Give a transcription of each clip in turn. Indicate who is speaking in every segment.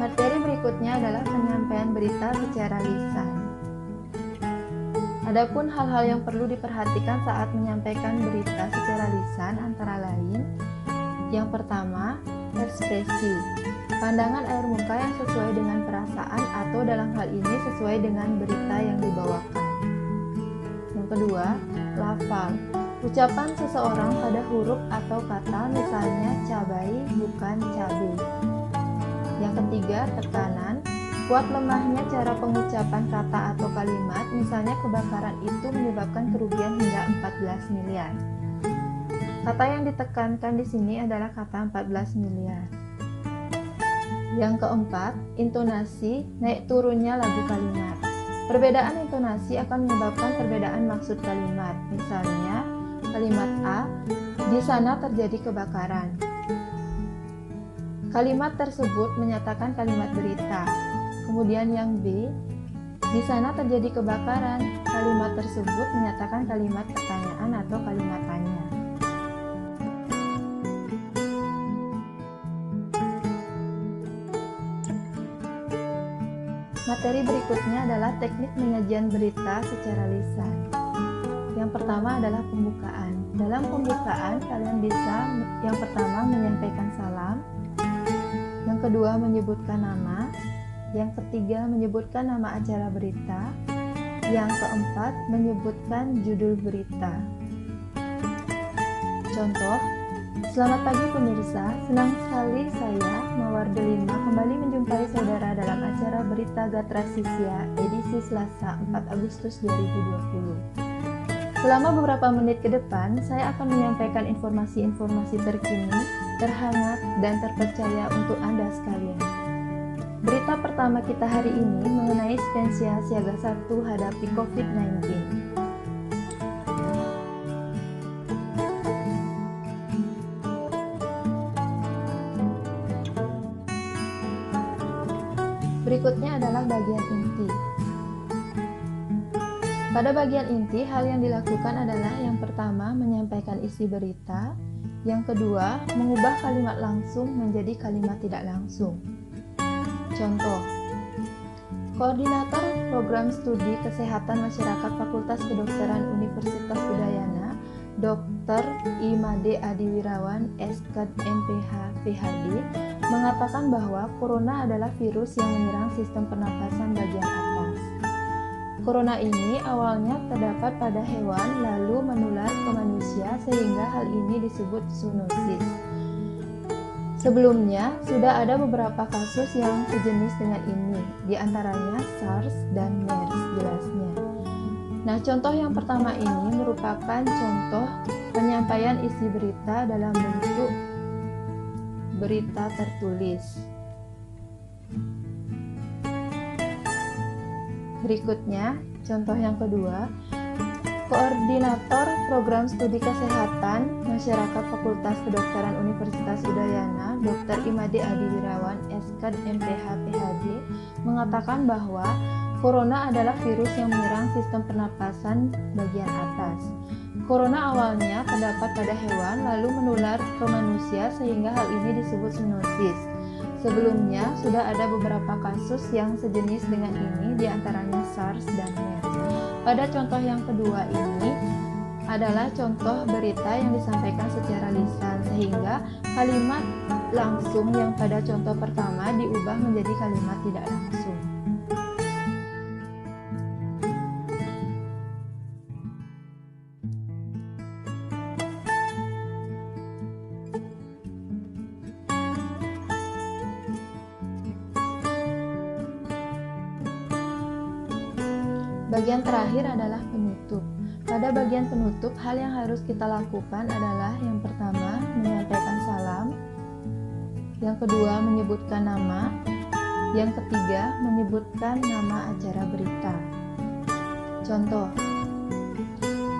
Speaker 1: Materi berikutnya adalah penyampaian berita secara lisan. Adapun hal-hal yang perlu diperhatikan saat menyampaikan berita secara lisan antara lain: yang pertama, ekspresi, pandangan air muka yang sesuai dengan perasaan atau dalam hal ini sesuai dengan berita yang dibawakan. Yang kedua, lafal, ucapan seseorang pada huruf atau kata, misalnya cabai bukan cabai. Yang ketiga, tekanan, kuat lemahnya cara pengucapan kata atau kalimat, misalnya kebakaran itu menyebabkan kerugian hingga 14 miliar. Kata yang ditekankan di sini adalah kata 14 miliar. Yang keempat, intonasi, naik turunnya lagu kalimat. Perbedaan intonasi akan menyebabkan perbedaan maksud kalimat. Misalnya, kalimat A, di sana terjadi kebakaran. Kalimat tersebut menyatakan kalimat berita. Kemudian yang B, di sana terjadi kebakaran. Kalimat tersebut menyatakan kalimat pertanyaan atau kalimat tanya. Materi berikutnya adalah teknik penyajian berita secara lisan. Yang pertama adalah pembukaan. Dalam pembukaan, kalian bisa yang pertama menyampaikan salam, yang kedua menyebutkan nama, yang ketiga menyebutkan nama acara berita, yang keempat menyebutkan judul berita. Contoh, selamat pagi pemirsa, senang sekali saya, Mawar Delima, kembali menjumpai saudara dalam acara Berita Gatra Sisya edisi Selasa 4 Agustus 2020. Selama beberapa menit ke depan, saya akan menyampaikan informasi-informasi terkini, terhangat, dan terpercaya untuk Anda sekalian. Berita pertama kita hari ini mengenai Spensia Siaga 1 hadapi COVID-19. Berikutnya adalah bagian inti. Pada bagian inti, hal yang dilakukan adalah yang pertama, menyampaikan isi berita, yang kedua, mengubah kalimat langsung menjadi kalimat tidak langsung. Contoh, Koordinator Program Studi Kesehatan Masyarakat Fakultas Kedokteran Universitas Udayana, Dr. Imade Adiwirawan, SKad MPH PhD, mengatakan bahwa corona adalah virus yang menyerang sistem pernapasan bagian atas. Corona ini awalnya terdapat pada hewan lalu menular ke manusia sehingga hal ini disebut zoonosis. Sebelumnya sudah ada beberapa kasus yang sejenis dengan ini, di antaranya SARS dan MERS jelasnya. Nah, contoh yang pertama ini merupakan contoh penyampaian isi berita dalam bentuk berita tertulis. Berikutnya, contoh yang kedua, Koordinator Program Studi Kesehatan Masyarakat Fakultas Kedokteran Universitas Udayana, Dr. Imade Adiwirawan, SKad MPH PhD, mengatakan bahwa corona adalah virus yang menyerang sistem pernapasan bagian atas. Corona awalnya terdapat pada hewan lalu menular ke manusia sehingga hal ini disebut zoonosis. Sebelumnya sudah ada beberapa kasus yang sejenis dengan ini, di antaranya SARS dan MERS. Pada contoh yang kedua ini adalah contoh berita yang disampaikan secara lisan, sehingga kalimat langsung yang pada contoh pertama diubah menjadi kalimat tidak langsung. Bagian terakhir adalah penutup. Pada bagian penutup, hal yang harus kita lakukan adalah yang pertama, menyampaikan salam, yang kedua, menyebutkan nama, yang ketiga, menyebutkan nama acara berita. Contoh,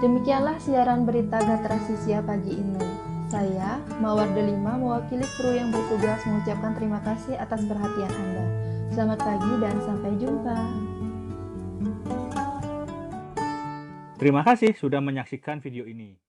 Speaker 1: demikianlah siaran berita Gatra Sisya pagi ini. Saya, Mawar Delima, mewakili kru yang bertugas mengucapkan terima kasih atas perhatian Anda. Selamat pagi dan sampai jumpa.
Speaker 2: Terima kasih sudah menyaksikan video ini.